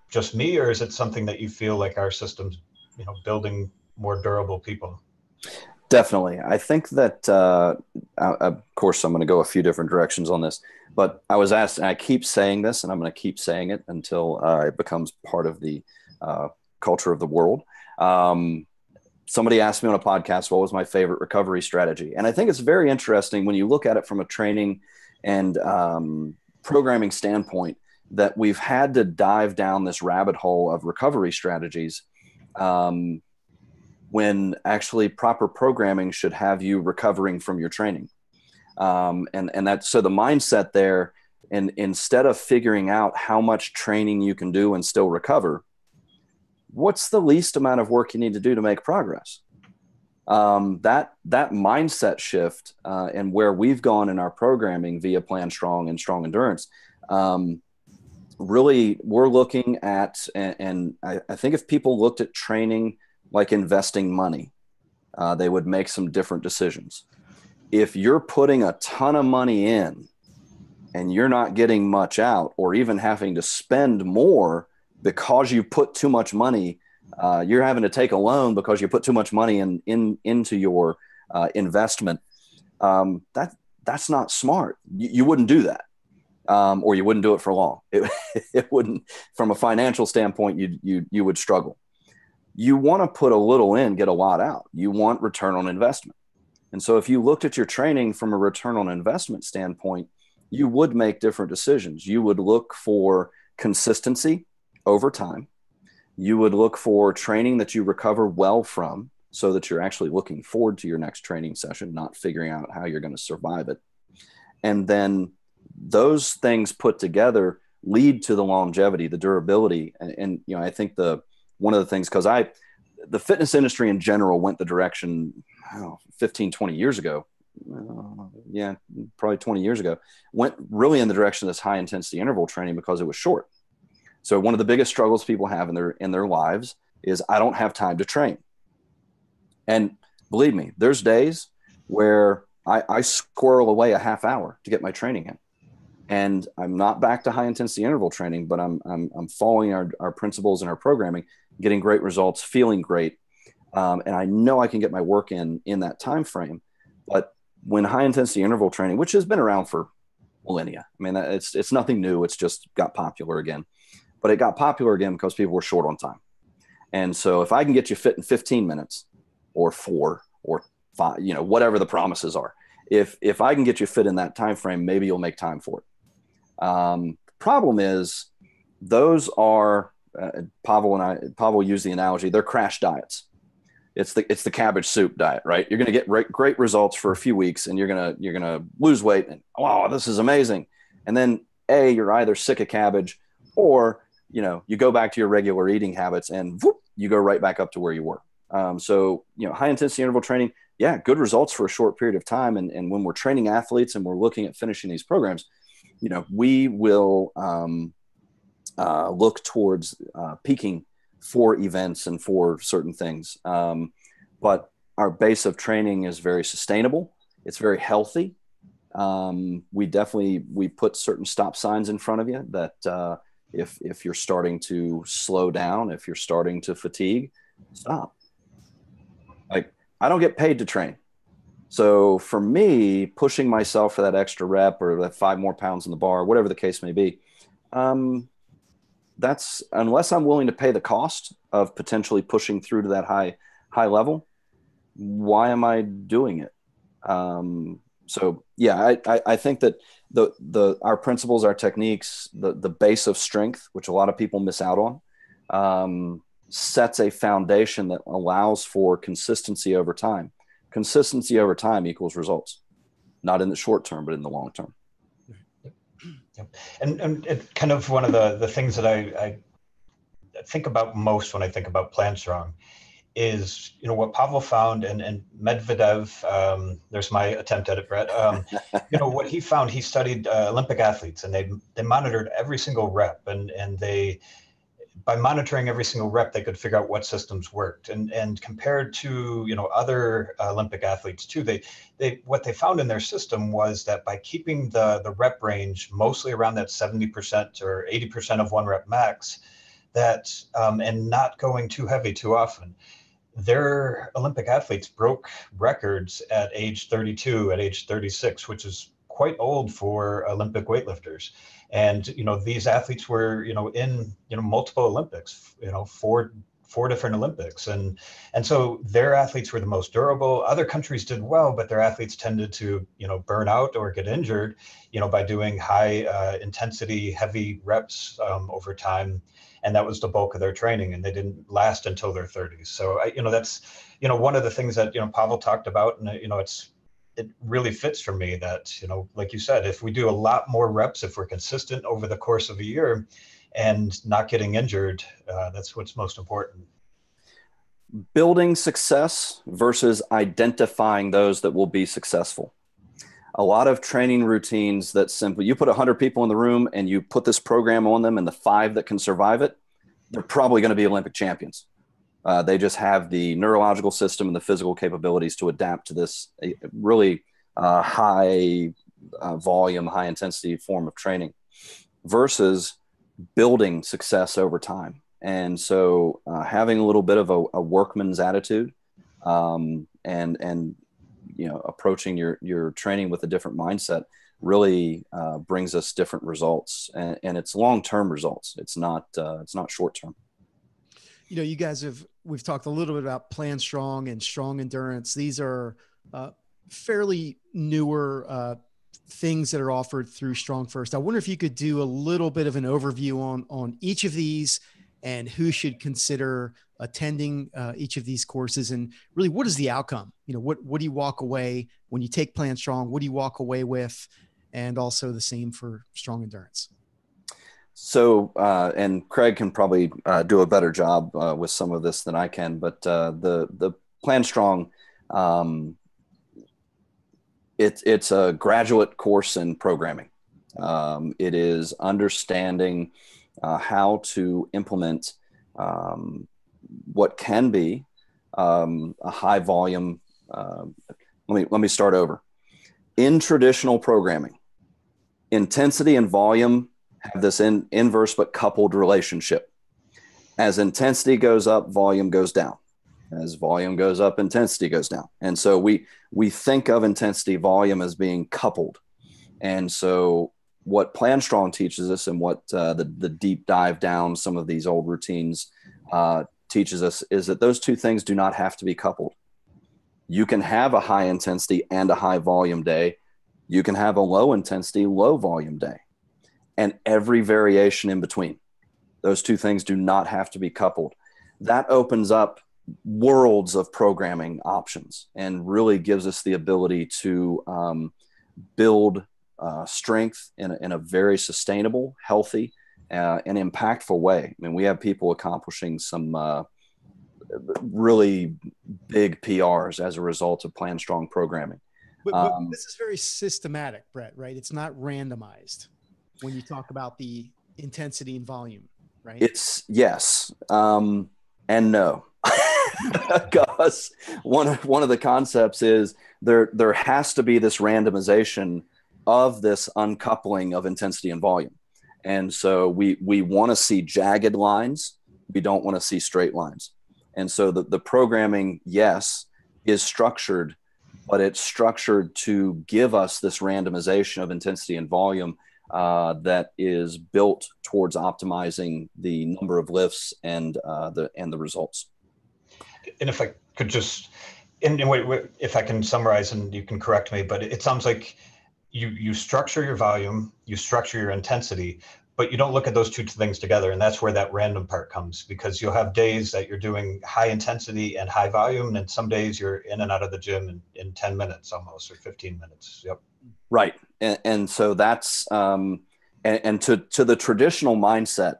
just me, or is it something that you feel like our system's, building more durable people? Definitely. I think that, of course, I'm going to go a few different directions on this, but I was asked, and I keep saying this, and I'm going to keep saying it until it becomes part of the culture of the world. Somebody asked me on a podcast, what was my favorite recovery strategy? And I think it's very interesting when you look at it from a training and programming standpoint, that we've had to dive down this rabbit hole of recovery strategies when actually proper programming should have you recovering from your training. And that's, so the mindset there, and instead of figuring out how much training you can do and still recover, what's the least amount of work you need to do to make progress? That mindset shift and where we've gone in our programming via Plan Strong and Strong Endurance, really we're looking at, and I think if people looked at training like investing money, they would make some different decisions. If you're putting a ton of money in and you're not getting much out, or even having to spend more because you put too much money, you're having to take a loan because you put too much money into your investment. That's not smart. You wouldn't do that, or you wouldn't do it for long. It wouldn't, from a financial standpoint, you would struggle. You want to put a little in, get a lot out. You want return on investment. And so if you looked at your training from a return on investment standpoint, you would make different decisions. You would look for consistency over time. You would look for training that you recover well from, so that you're actually looking forward to your next training session, not figuring out how you're going to survive it. And then those things put together lead to the longevity, the durability. And I think one of the things, because the fitness industry in general went the direction 15, 20 years ago. Probably 20 years ago, went really in the direction of this high intensity interval training because it was short. So one of the biggest struggles people have in their lives is, I don't have time to train. And believe me, there's days where I squirrel away a half hour to get my training in. And I'm not back to high intensity interval training, but I'm following our principles and our programming, getting great results, feeling great. And I know I can get my work in that time frame. But when high intensity interval training, which has been around for millennia, I mean, it's nothing new. It's just got popular again. But it got popular again because people were short on time. And so if I can get you fit in 15 minutes or 4 or 5, whatever the promises are, if I can get you fit in that time frame, maybe you'll make time for it. Problem is, those are Pavel used the analogy, they're crash diets. It's the cabbage soup diet, right? You're going to get great results for a few weeks, and you're going to lose weight, and wow, this is amazing. And then you're either sick of cabbage, or you go back to your regular eating habits, and whoop, you go right back up to where you were. So high intensity interval training, good results for a short period of time. And when we're training athletes and we're looking at finishing these programs, we will look towards peaking for events and for certain things. But our base of training is very sustainable. It's very healthy. We put certain stop signs in front of you that if you're starting to slow down, if you're starting to fatigue, stop. Like, I don't get paid to train. So for me, pushing myself for that extra rep or that 5 more pounds in the bar, whatever the case may be, that's, unless I'm willing to pay the cost of potentially pushing through to that high level, why am I doing it? So yeah, I think that our principles, our techniques, the base of strength, which a lot of people miss out on, sets a foundation that allows for consistency over time. Consistency over time equals results, not in the short term, but in the long term. Yep. And it kind of one of the things that I think about most when I think about Plan Strong is, what Pavel found, and Medvedev, there's my attempt at it, Brett. What he found, he studied Olympic athletes, and they monitored every single rep, and they, by monitoring every single rep, they could figure out what systems worked. And compared to, other Olympic athletes too, what they found in their system was that by keeping the rep range mostly around that 70% or 80% of 1 rep max, that and not going too heavy too often, their Olympic athletes broke records at age 32, at age 36, which is quite old for Olympic weightlifters. And, these athletes were, in, multiple Olympics, 4 different Olympics. And so their athletes were the most durable. Other countries did well, but their athletes tended to, burn out or get injured, by doing high intensity, heavy reps over time. And that was the bulk of their training, and they didn't last until their 30s. So, that's, one of the things that, Pavel talked about, and, it really fits for me that, like you said, if we do a lot more reps, if we're consistent over the course of a year and not getting injured, that's what's most important. Building success versus identifying those that will be successful. A lot of training routines that simply, you put 100 people in the room and you put this program on them, and the 5 that can survive it, they're probably going to be Olympic champions. They just have the neurological system and the physical capabilities to adapt to this really high volume, high intensity form of training, versus building success over time. And so having a little bit of a workman's attitude, and approaching your training with a different mindset really brings us different results, and it's long-term results. It's not short-term. You guys we've talked a little bit about Plan Strong and Strong Endurance. These are fairly newer things that are offered through StrongFirst. I wonder if you could do a little bit of an overview on each of these and who should consider attending each of these courses, and really what is the outcome? What do you walk away when you take Plan Strong? What do you walk away with? And also the same for Strong Endurance. So, and Craig can probably do a better job with some of this than I can, but the Plan Strong, it's a graduate course in programming. It is understanding how to implement what can be a high volume. Let me start over. In traditional programming, intensity and volume have this inverse but coupled relationship. As intensity goes up, volume goes down. As volume goes up, intensity goes down. And so we think of intensity, volume as being coupled. And so what Plan Strong teaches us, and what the deep dive down some of these old routines teaches us, is that those two things do not have to be coupled. You can have a high intensity and a high volume day. You can have a low intensity, low volume day, and every variation in between. Those two things do not have to be coupled. That opens up worlds of programming options and really gives us the ability to build strength in a very sustainable, healthy, and impactful way. I mean, we have people accomplishing some really big PRs as a result of Plan Strong programming. But this is very systematic, Brett, right? It's not randomized when you talk about the intensity and volume, right? It's yes and no. Because one of the concepts is there has to be this randomization of this uncoupling of intensity and volume. And so we want to see jagged lines. We don't want to see straight lines. And so the programming, yes, is structured, but it's structured to give us this randomization of intensity and volume that is built towards optimizing the number of lifts and the results. And if I could just, if I can summarize, and you can correct me, but it sounds like you structure your volume, you structure your intensity, but you don't look at those two things together. And that's where that random part comes, because you'll have days that you're doing high intensity and high volume, and some days you're in and out of the gym in 10 minutes almost, or 15 minutes. Yep. Right. And so that's, and to the traditional mindset,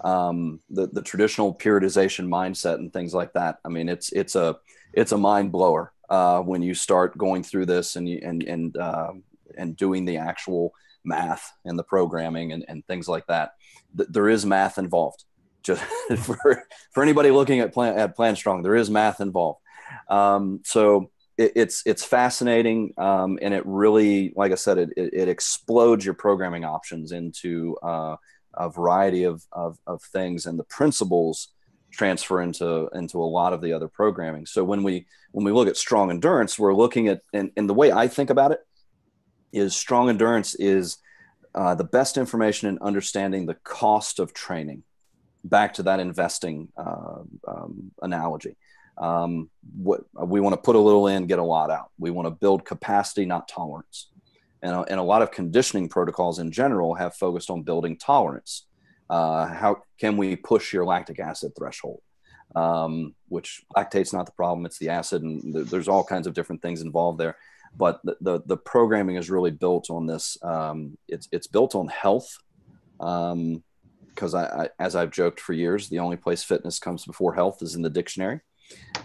the traditional periodization mindset and things like that. I mean, it's a mind blower when you start going through this and doing the actual math and the programming and things like that. There is math involved. Just for anybody looking at Plan Strong, there is math involved. So it's fascinating, and it really, like I said, it explodes your programming options into a variety of things, and the principles transfer into a lot of the other programming. So when we look at Strong Endurance, we're looking at, and the way I think about it is, Strong Endurance is the best information in understanding the cost of training. Back to that investing analogy. What we want to put a little in, get a lot out. We want to build capacity, not tolerance. And a lot of conditioning protocols in general have focused on building tolerance. How can we push your lactic acid threshold? Which lactate's not the problem, it's the acid, and there's all kinds of different things involved there. But the programming is really built on this. It's built on health, because as I've joked for years, the only place fitness comes before health is in the dictionary.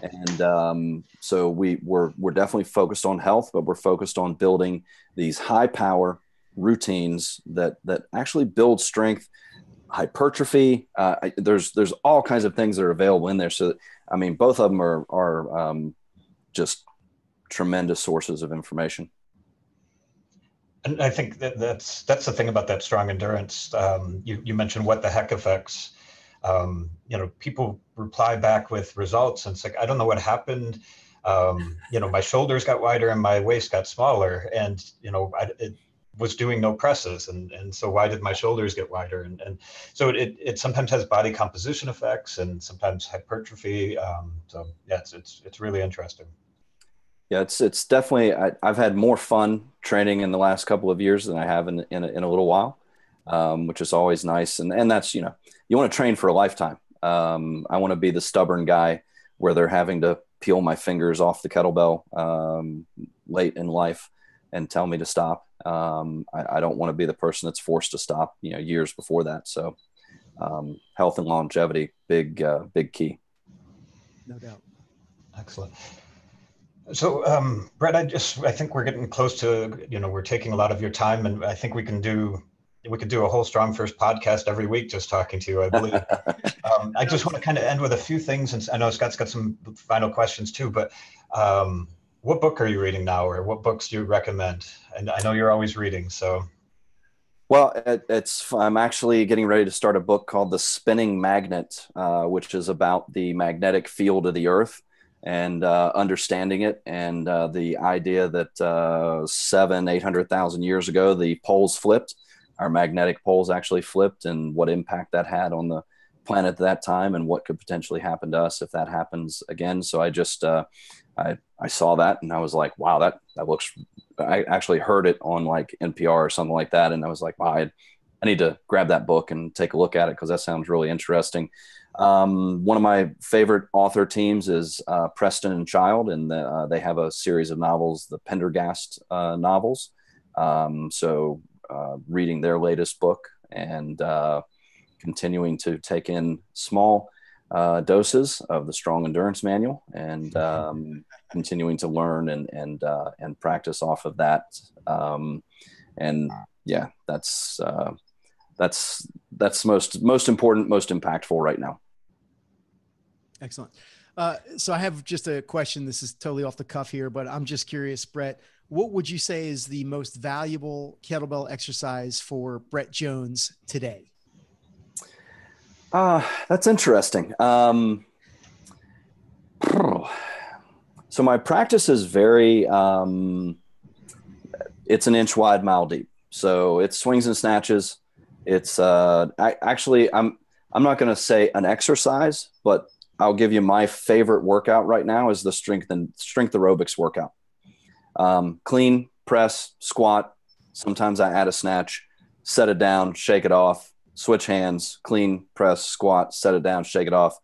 And so we're definitely focused on health, but we're focused on building these high power routines that actually build strength, hypertrophy. There's all kinds of things that are available in there. So, I mean, both of them are just tremendous sources of information. And I think that's the thing about that strong endurance. You mentioned what the heck effects. People reply back with results, and it's like, I don't know what happened. My shoulders got wider and my waist got smaller, and it was doing no presses, and so why did my shoulders get wider? And so it sometimes has body composition effects and sometimes hypertrophy. So yeah, it's really interesting. Yeah, it's definitely, I've had more fun training in the last couple of years than I have in a little while, which is always nice. And that's, you want to train for a lifetime. I want to be the stubborn guy where they're having to peel my fingers off the kettlebell late in life and tell me to stop. I don't want to be the person that's forced to stop, years before that. So health and longevity, big key. No doubt. Excellent. So, Brett, I think we're getting close to, we're taking a lot of your time, and I think we could do a whole StrongFirst podcast every week just talking to you, I believe. I just want to kind of end with a few things, and I know Scott's got some final questions too, but what book are you reading now, or what books do you recommend? And I know you're always reading, so. Well, I'm actually getting ready to start a book called The Spinning Magnet, which is about the magnetic field of the Earth and understanding it, and the idea that 800,000 years ago, the poles flipped. Our magnetic poles actually flipped, and what impact that had on the planet at that time, and what could potentially happen to us if that happens again. So I just I saw that, and I was like, wow, that looks. I actually heard it on like NPR or something like that, and I was like, wow, I need to grab that book and take a look at it because that sounds really interesting. One of my favorite author teams is Preston and Child, and they have a series of novels, the Pendergast novels. So reading their latest book and continuing to take in small doses of the Strong Endurance Manual, and continuing to learn and practice off of that. And yeah, that's most important, most impactful right now. Excellent. So I have just a question. This is totally off the cuff here, but I'm just curious, Brett, what would you say is the most valuable kettlebell exercise for Brett Jones today? That's interesting. So my practice is very, it's an inch wide, mile deep. So it's swings and snatches. It's I'm not going to say an exercise, but I'll give you my favorite workout right now is the strength aerobics workout. Clean, press, squat. Sometimes I add a snatch, set it down, shake it off, switch hands, clean, press, squat, set it down, shake it off.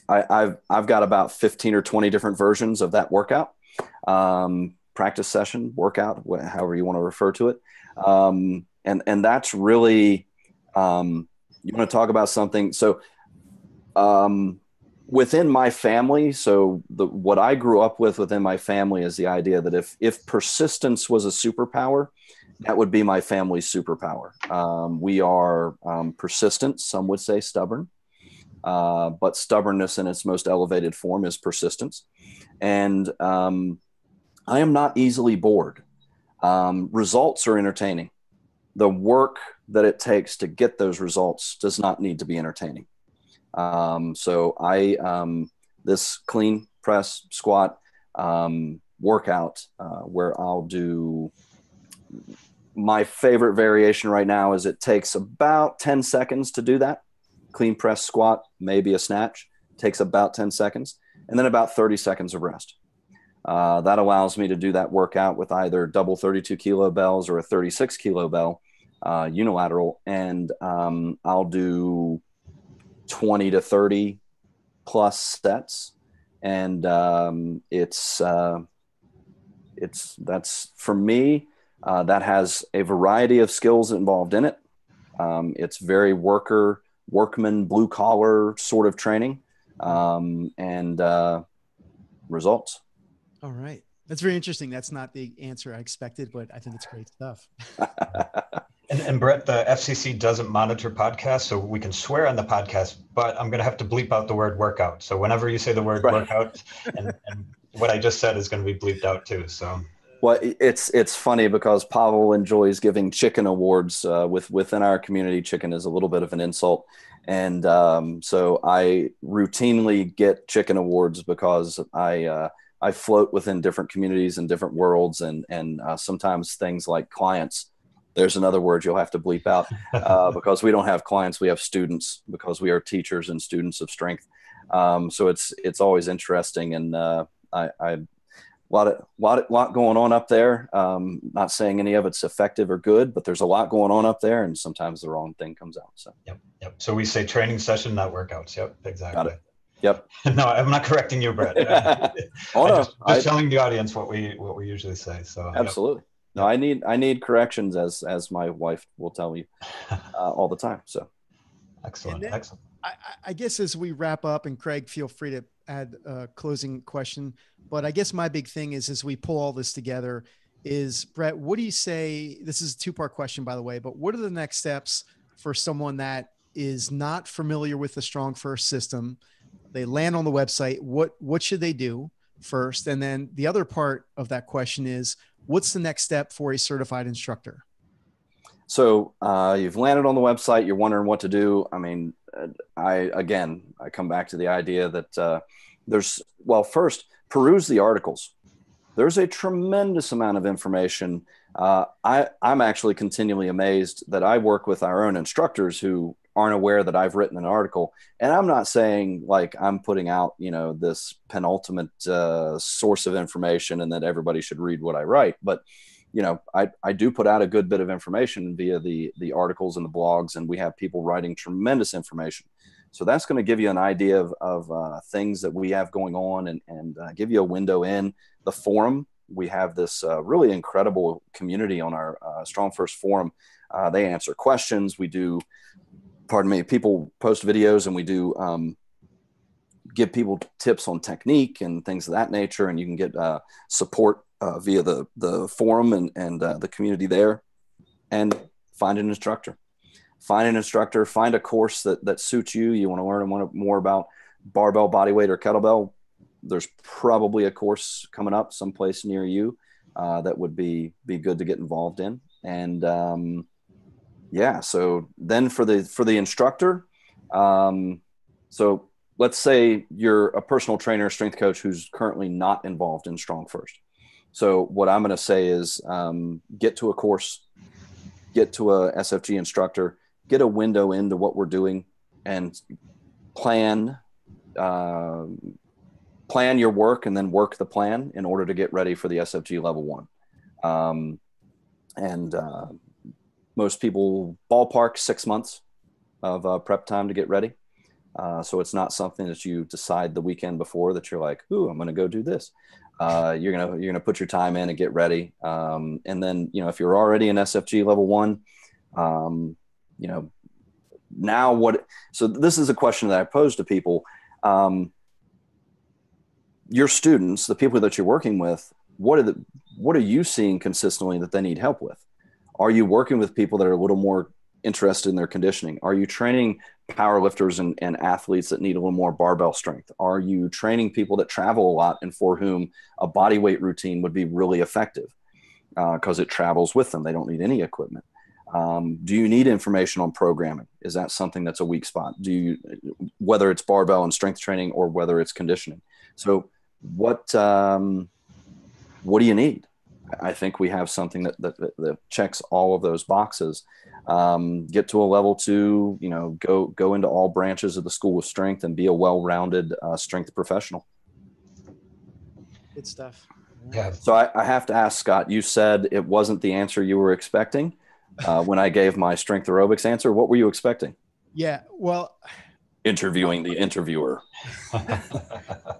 I've got about 15 or 20 different versions of that workout, practice session, workout, however you want to refer to it. And that's really, you want to talk about something. So, within my family, so what I grew up with within my family is the idea that if persistence was a superpower, that would be my family's superpower. We are persistent. Some would say stubborn, but stubbornness in its most elevated form is persistence. And I am not easily bored. Results are entertaining. The work that it takes to get those results does not need to be entertaining. So this clean press squat workout where I'll do my favorite variation right now is it takes about 10 seconds to do that. Clean press squat, maybe a snatch, takes about 10 seconds, and then about 30 seconds of rest. That allows me to do that workout with either double 32 kilo bells or a 36 kilo bell unilateral. And I'll do 20 to 30 plus sets. And that's for me, that has a variety of skills involved in it. It's very workman, blue collar sort of training, and results. All right. That's very interesting. That's not the answer I expected, but I think it's great stuff. And Brett, the FCC doesn't monitor podcasts, so we can swear on the podcast, but I'm going to have to bleep out the word workout. So whenever you say the word workout, and what I just said is going to be bleeped out too. So Well, it's funny because Pavel enjoys giving chicken awards. Within our community, chicken is a little bit of an insult, and so I routinely get chicken awards because I float within different communities and different worlds, and sometimes things like clients. There's another word you'll have to bleep out because we don't have clients, we have students, because we are teachers and students of strength. So it's always interesting, and I lot going on up there. Not saying any of it's effective or good, but there's a lot going on up there, and sometimes the wrong thing comes out. So yep. So we say training session, not workouts. Yep, exactly. Got it. Yep. No, I'm not correcting you, Brett. Oh, no. Just telling the audience what we usually say. So absolutely. Yep. No, I need corrections, as my wife will tell me all the time. So excellent. I guess as we wrap up, and Craig, feel free to add a closing question, but I guess my big thing is, as we pull all this together, is, Brett, what do you say? This is a two-part question, by the way, but what are the next steps for someone that is not familiar with the StrongFirst system? They land on the website. What should they do first? And then the other part of that question is, what's the next step for a certified instructor? So you've landed on the website. You're wondering what to do. I mean, I come back to the idea that first, peruse the articles. There's a tremendous amount of information. I'm actually continually amazed that I work with our own instructors who aren't aware that I've written an article. And I'm not saying like I'm putting out, this penultimate source of information and that everybody should read what I write. But, I do put out a good bit of information via the articles and the blogs, and we have people writing tremendous information. So that's going to give you an idea of things that we have going on, and give you a window in. The forum, we have this really incredible community on our StrongFirst forum. They answer questions. People post videos, and we do give people tips on technique and things of that nature. And you can get support via the forum and the community there. And find an instructor. Find a course that suits you. You want to learn more about barbell, bodyweight, or kettlebell. There's probably a course coming up someplace near you that would be good to get involved in. And so then for the instructor, so let's say you're a personal trainer, strength coach who's currently not involved in StrongFirst. So what I'm going to say is get to a course, get to a SFG instructor, get a window into what we're doing, and plan your work, and then work the plan in order to get ready for the SFG level 1. Most people ballpark 6 months of prep time to get ready. So it's not something that you decide the weekend before that you're like, ooh, I'm going to go do this. You're going to put your time in and get ready. And then, if you're already in SFG level 1, now what? So this is a question that I pose to people. Your students, the people that you're working with, what are you seeing consistently that they need help with? Are you working with people that are a little more interested in their conditioning? Are you training power lifters and athletes that need a little more barbell strength? Are you training people that travel a lot and for whom a body weight routine would be really effective because it travels with them? They don't need any equipment. Do you need information on programming? Is that something that's a weak spot? Whether it's barbell and strength training or whether it's conditioning? So what do you need? I think we have something that checks all of those boxes. Get to a level 2, go into all branches of the School of Strength and be a well-rounded strength professional. Good stuff. Yeah. So I have to ask, Scott, you said it wasn't the answer you were expecting when I gave my strength aerobics answer. What were you expecting? Yeah, well, interviewing the interviewer. I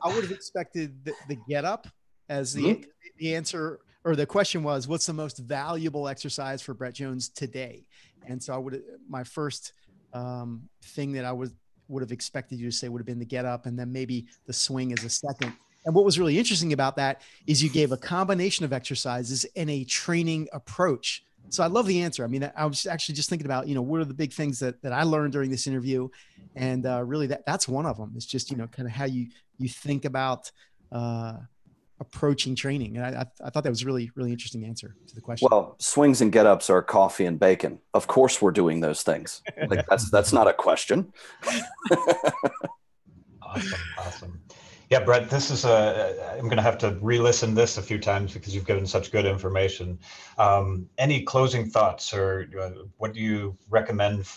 would have expected the get up as the answer, or the question was, what's the most valuable exercise for Brett Jones today? And so my first thing that I would have expected you to say would have been the get up, and then maybe the swing as a second. And what was really interesting about that is you gave a combination of exercises and a training approach. So I love the answer. I mean, I was actually just thinking about, what are the big things that I learned during this interview? And really that's one of them. It's just, kind of how you think about approaching training? And I thought that was a really, really interesting answer to the question. Well, swings and get-ups are coffee and bacon. Of course we're doing those things. Like that's not a question. Awesome. Yeah, Brett, this is I'm going to have to re-listen this a few times because you've given such good information. Any closing thoughts, or what do you recommend,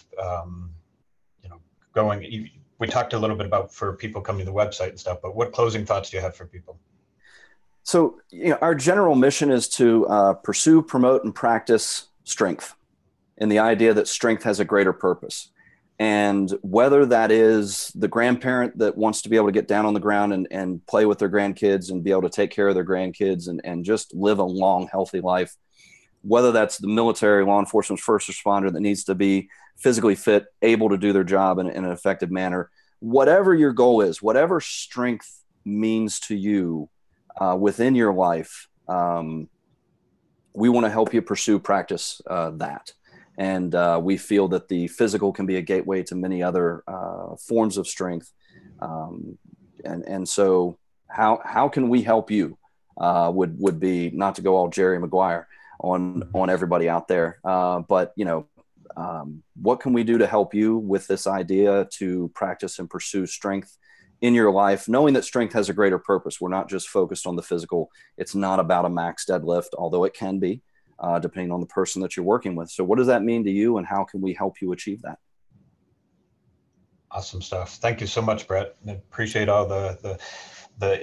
going? We talked a little bit about for people coming to the website and stuff, but what closing thoughts do you have for people? So, our general mission is to pursue, promote, and practice strength, and the idea that strength has a greater purpose. And whether that is the grandparent that wants to be able to get down on the ground and play with their grandkids and be able to take care of their grandkids and just live a long, healthy life, whether that's the military, law enforcement, first responder that needs to be physically fit, able to do their job in an effective manner, whatever your goal is, whatever strength means to you within your life, we want to help you pursue, practice that. And we feel that the physical can be a gateway to many other forms of strength. And so how can we help you would be, not to go all Jerry Maguire on everybody out there, but what can we do to help you with this idea to practice and pursue strength in your life, knowing that strength has a greater purpose. We're not just focused on the physical. It's not about a max deadlift, although it can be, depending on the person that you're working with. So what does that mean to you, and how can we help you achieve that? Awesome stuff. Thank you so much, Brett. I appreciate all the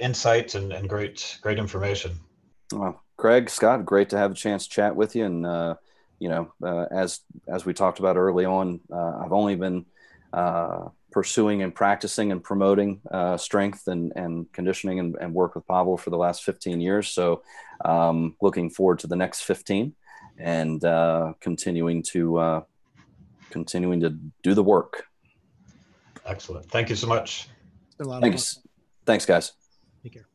insights and great information. Well, Craig, Scott, great to have a chance to chat with you. And, as we talked about early on, I've only been pursuing and practicing and promoting strength and conditioning and work with Pavel for the last 15 years. So looking forward to the next 15 and continuing to do the work. Excellent. Thank you so much. It's been a lot of Thanks. fun. Thanks, guys. Take care.